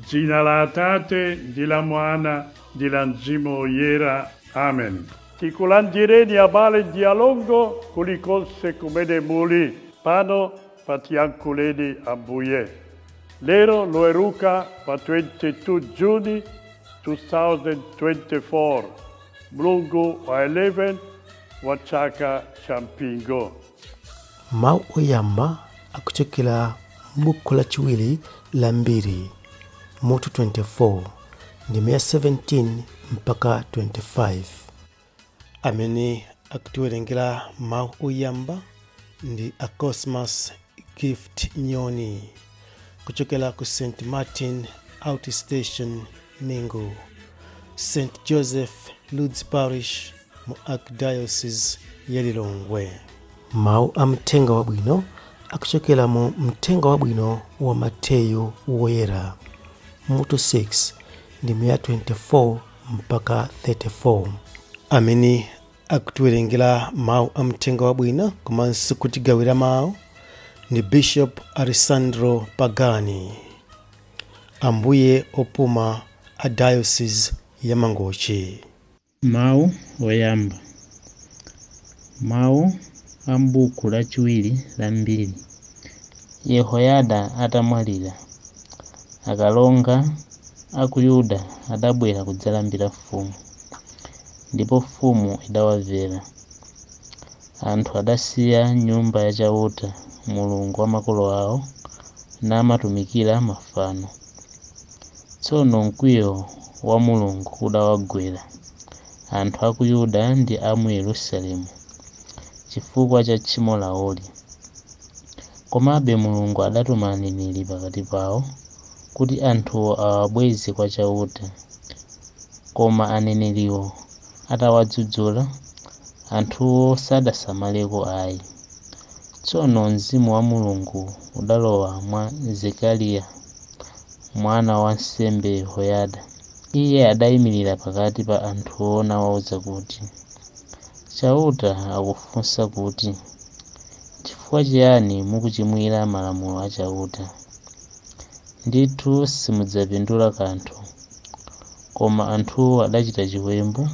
Dzina la Atate, di la Mwana, di la Mzimu Oyera. Amen. Tikulandireni abale dialongo kulikose kumene muli pano patiyankhuleni Ambuye. Lero loeruka pa 22 Juni 2024, mlungu wa 11 wa chaka cha mpingo. Mawu oyamba akuchokera m'buku lachiwiri la Mbiri mutu 24 ndime ya 17 mpaka 25. Amene akutiwerengera mawu oyamba ndi a Cosmas Gift Nyoni kuchokera ku St. Martin Outstation Mingo, St. Joseph Lourdes Parish mu Archdiocese ya Lilongwe. Mawu a mthenga wabwino akuchokera mu mthenga wabwino wa Mateyu woyera mutu 6 ndime ya 24 mpaka 34. Amene akutiwerengera mawu a mthenga wabwino komanso kutigawira mawu ndi Bishop Alessandro Pagani, Ambuye opuma a Diocese ya Mangochi. Mawu oyamba. Mawu a m'buku lachiwiri la Mbiri. Yehoyada atamwalira, akalonga a ku Yuda adabwera kudzalambira mfumu, ndipo mfumu idawamvera. Anthu adasiya nyumba yachauta Mulungu wa makolo awo namatumikira mafano. Tsono mkwiyo wa Mulungu udawagwera anthu a ku Yuda ndi a mu Yerusalemu chifukwa cha tchimo lawoli. Komabe Mulungu adatuma aneneri pakati pawo kuti anthuwo awabweze kwa chauta. Koma aneneriwo atawadzudzula, anthuwo sadasamaleko ayi. Tsono mzimu wa Mulungu udalowa mwa Zekariya mwana wa nsembe Yehoyada. Iye adayimirira pakati pa anthuwo nawawuza kuti, chauta akufunsa kuti, chifukwa chiyani mukuchimwira malamulo a chauta? Ndithu simudzapindula kanthu. Koma anthuwo adachita chiwembu,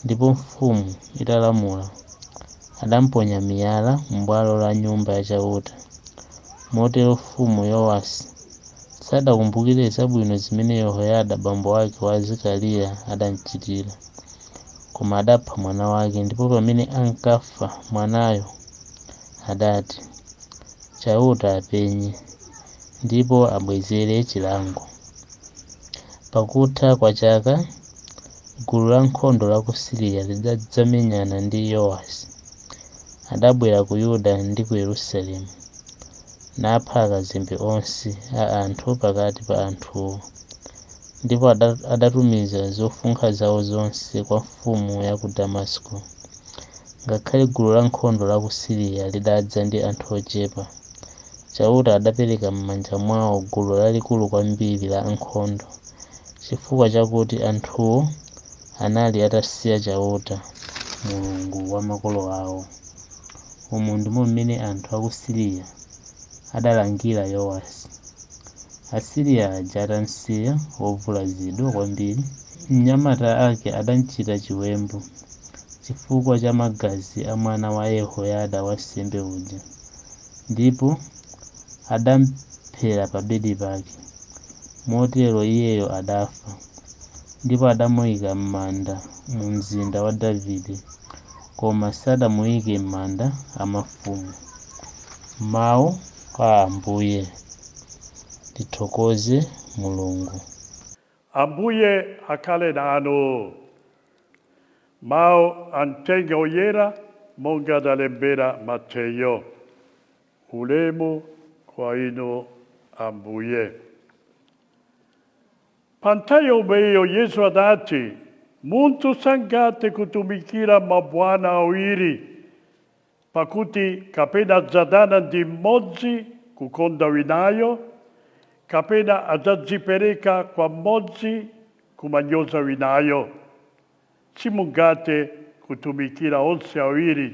ndipo mfumu italamula adamponya miyala m'bwalo la nyumba yachauta. Motero mfumu Yowasi sadakumbukire zabwino zimene Yehoyada bambo ake wa Zekariya adamchitira, koma adapha mwana wake. Ndipo pamene ankafa mwanayo adati, chauta apenye ndipo abwezere chilango. Pakutha kwa chaka, gulu la nkhondo la ku Siriya lidadzamenyana ndi Yowasi. Adabwera ku Yuda ndi ku Yerusalemu, napha akazembe onse a anthu pakati pa anthuwo. Ndipo adatumiza zofunkha zawo zonse kwa mfumu ya ku Damasiko. Ngakhale gulu la nkhondo la ku Siriya lidadza ndi anthu ochepa, chauta adapereka m'manja mwawo gulu lalikulu kwambiri la ankhondo, chifukwa chakuti anthuwo anali atasiya chauta, Mulungu wa makolo awo. Umu ndimo mmene anthu a ku Siriya adalangira Yowasi. Asiriya aja atamsiya wovulazidwa kwambiri, mnyamata ake adamchita chiwembu chifukwa cha magazi a mwana wa Yehoyada wansembe uja, ndipo adamphera pa bedi pake. Motero iyeyo adafa, ndipo adamuyika m'manda mu mzinda wa Davide, koma sadamuyike m'manda a mafumu. Mawu a Ambuye. Tithokoze Mulungu. Ambuye akhale nanu. Mawu a mthenga oyera monga adalembera Mateyu. Ulemu kwa inu Ambuye. Pa nthawi yomweyo Yesu adati, munthu sangathe kutumikira mabwana awiri, pakuti kapena adzadana ndi mmodzi kukonda winayo, kapena adzadzipereka kwa mmodzi kumanyoza winayo. simungate kutumikira onse awiri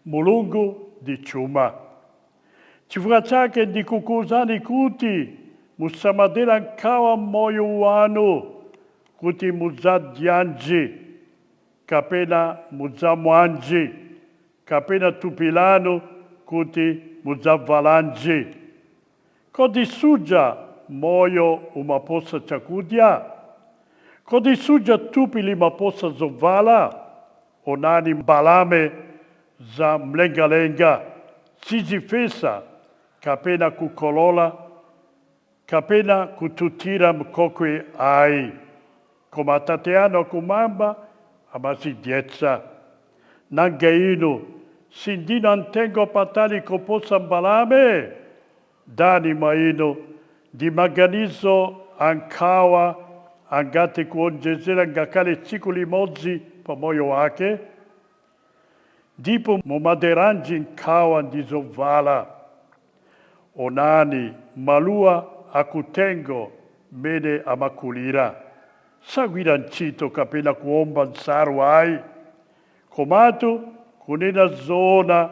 Mulungu ndi chuma. Chifukwa chake ndikukuwuzani kuti musamadera nkhawa moyo wanu kuti mudzadyanji kapena mudzamwanji kapena thupi lanu kuti mudzavalanji. Kodi suja moyo umaposa chakudya? Kodi suja thupi limaposa zovala? Onani mbalame za mlengalenga sizifesa kapena kukolola kapena kututira mkokwe ai, koma Atate anu akumwamba amazidyetsa. Nanga inu sindinu amtengo patali koposa mbalame? Dani mwa inu ndi maganizo ankhawa angathe kuonjezera ngakhale tsiku limodzi pa moyo wake? Ndipo mumaderanji nkhawa ndi zovala. Onani maluwa akutengo mene amakulira, sagwira ntchito kapena kuomba nsalu ayi. Komatu kunena zoona,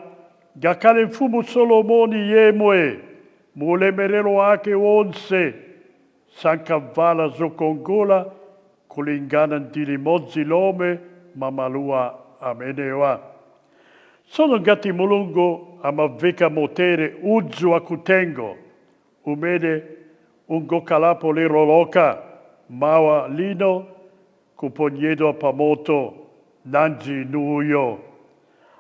ngakhale mfumu Solomoni yemwe mu ulemerero wake wonse sankavala zokongola kulingana ndi limodzi lomwe mamaluwa amenewa. Sono ngati Mulungu amaveka motere udzu wakutengo umene ungokalapo lero loka mawa lino kuponyedwa pa moto nanji inuyo.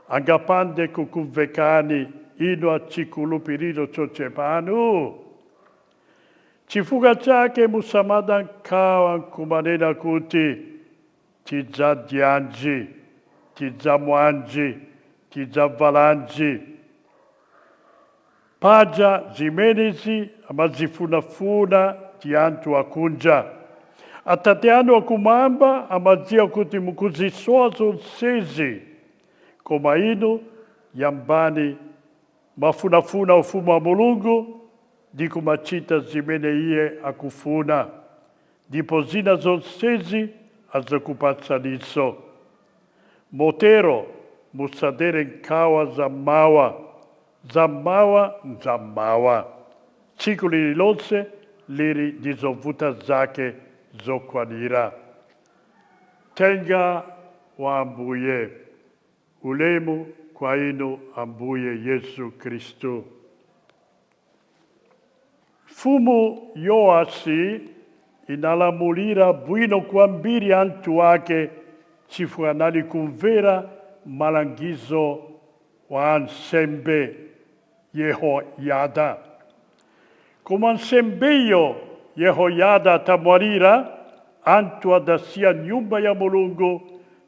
Angapande kukuvekani inu achikhulupiriro chochepanu. Chifukwa chake musamada nkhawa kumanena kuti tidzadyanji, tidzamwanji, tidzavalanji. Paja zimenezi amazifunafuna ndi anthu akunja. Atate anu akumwamba amadziwa kuti mukuzisowa zonsezi, koma inu yambani mafunafuna ufumu wa Mulungu ndi kumachita zimene iye akufuna, ndipo zina zonsezi adzakupatsaniso. Motero musadere nkhawa za mawa. Tsiku lililonse lili ndi zovuta zake zokwanira. Tenga wa Ambuye. Ulemu kwa inu Ambuye Yesu Kristu. Mfumu Yoasi inalamulira bwino kwambiri anthu ake chifukwa anali kumvera malangizo wa ansembe Yehoyada. Koma ansembeyo Yehoyada atamwalira, anthu adasiya nyumba ya Mulungu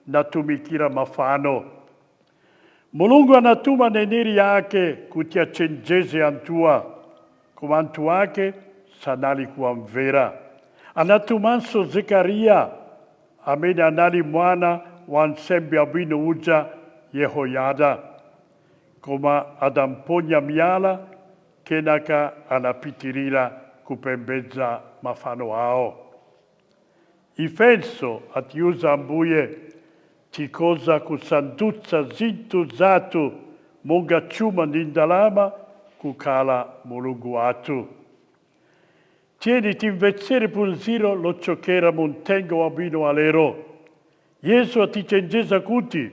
natumikira mafano. Mulungu anatuma neneri yake kuti achenjeze anthuwa, koma anthu ake sanali kuwamvera. Anatumanso Zekaria, amene anali mwana wa ansembe abwino uja Yehoyada, koma adamponya miyala kenaka anapitirira kupembedza mafano awo. Ifenso atiuza Ambuye tikoza kusandutsa zinthu zathu monga chuma ndi ndalama kukhala Mulungu wathu. Tieni timvetsere phunziro lochokera mu mtengo wabwino wa lero. Yesu atichenjeza kuti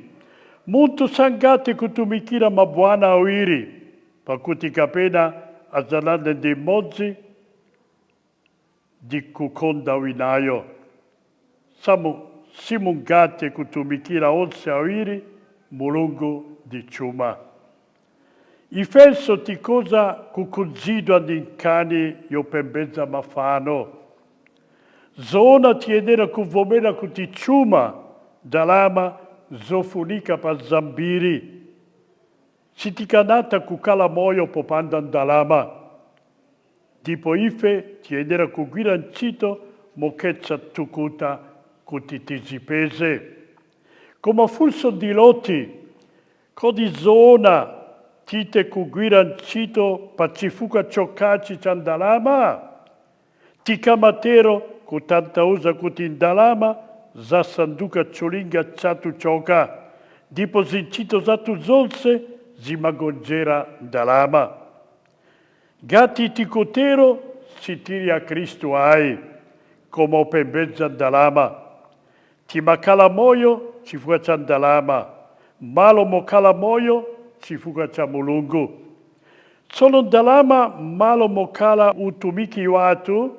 munthu sangathe kutumikira mabwana awiri, pakuti kapena adzalanda ndi mmodzi ndi kukonda winayo. Simungate kutumikira onse awiri, Mulungu ndi chuma. Ifenso tikoza kukhudzidwa ndi nkhani yopembedza mafano. Zoona tiyenera kuvomera kuti chuma, ndalama zofunika pa zambiri. Sitikanatha kukhala moyo popanda ndalama. Ndipo ife tiyenera kugwira ntchito mokhetsa thukuta kuti tizipeze. Koma funso ndi loti, kodi zoona tite kugwira ntchito pa chifukwa chokhachi cha ndalama? Tikamatero kutanthauza kuti ndalama za sanduka cholinga chatu choka, ndipo zinchito zatu zonse zimagonjera ndalama. Gati tikotero sitiri a Kristo ai, como pembezza ndalama. Timakala moyo chifukwa cha ndalama, malo mokala moyo chifukwa cha Mulungu. Tsono ndalama malo mokala utumiki watu,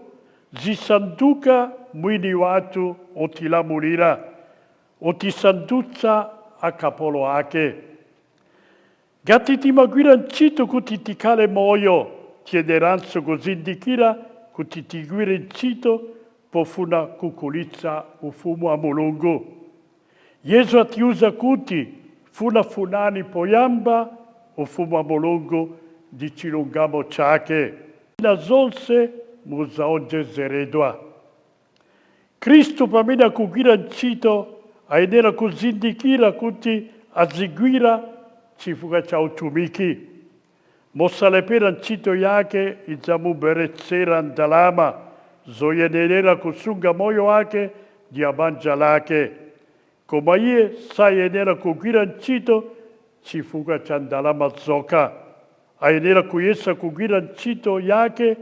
zisanduka mwini watu otilamulira, otisandutsa akapolo ake. Gati timagwira ntchito kuti tikale moyo, tiyeneranso kuzindikira kuti tigwire ntchito pofuna kukulitsa ufumu wa Mulungu. Yesu atiuza kuti funafunani poyamba ufumu wa Mulungu ndi chilungamo chake, na zonse muzaonjezeredwa. Kristo pamene akugwira ntchito ayenera kuzindikira kuti azigwira chifukwa cha utumiki. Mosalepera ntchito yake idzamuberetsera ndalama zoyenerera kusunga moyo wake ndi banja lake. Koma iye sayenera kugwira ntchito chifukwa cha ndalama zokha. Ayenera kuyesa kugwira ntchito yake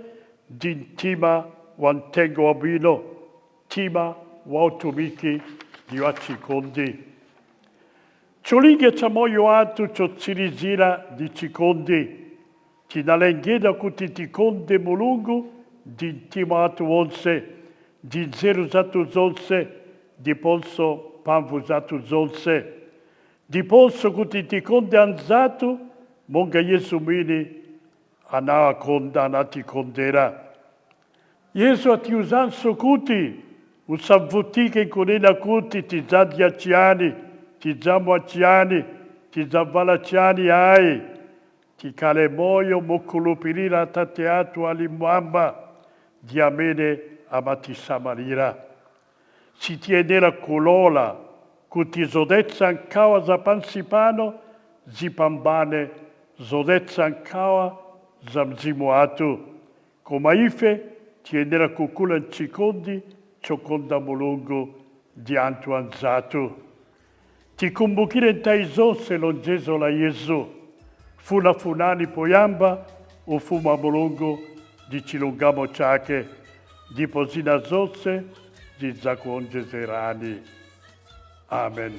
ndi mtima wa mtengo wabwino, mtima wa utumiki ndi wa chikondi. Cholinga cha moyo wathu chotsirizira ndi chikondi. Tinalengedwa kuti tikonde Mulungu ndi mtima wathu wonse, ndi nzeru zathu zonse, ndiponso mphamvu zathu zonse. Ndiponso kuti tikonde anzathu monga Yesu mwini anawakonda, anatikondera. Yesu atiuzanso kuti usavutike kunena kuti tidzadya chiyani, tidzamwa chiyani, tidzavala chiyani ayi. Tikale moyo mokhulupirira Atate athu ali mmwamba ndi amene amatisamalira. Sitiyenera kulola kuti zodetsa nkhawa za pansi pano zipambane zodetsa nkhawa za mzimu wathu. Koma ife tiyenera kukula mchikondi chokonda Mulungu ndi anthu anzathu. Tikumbukire nthawi zonse lonjezo la Yesu. Funafunani poyamba ufumu wa Mulungu ndi chilungamo chake, ndipo zina zonse zidzakuonjezerani. Amen.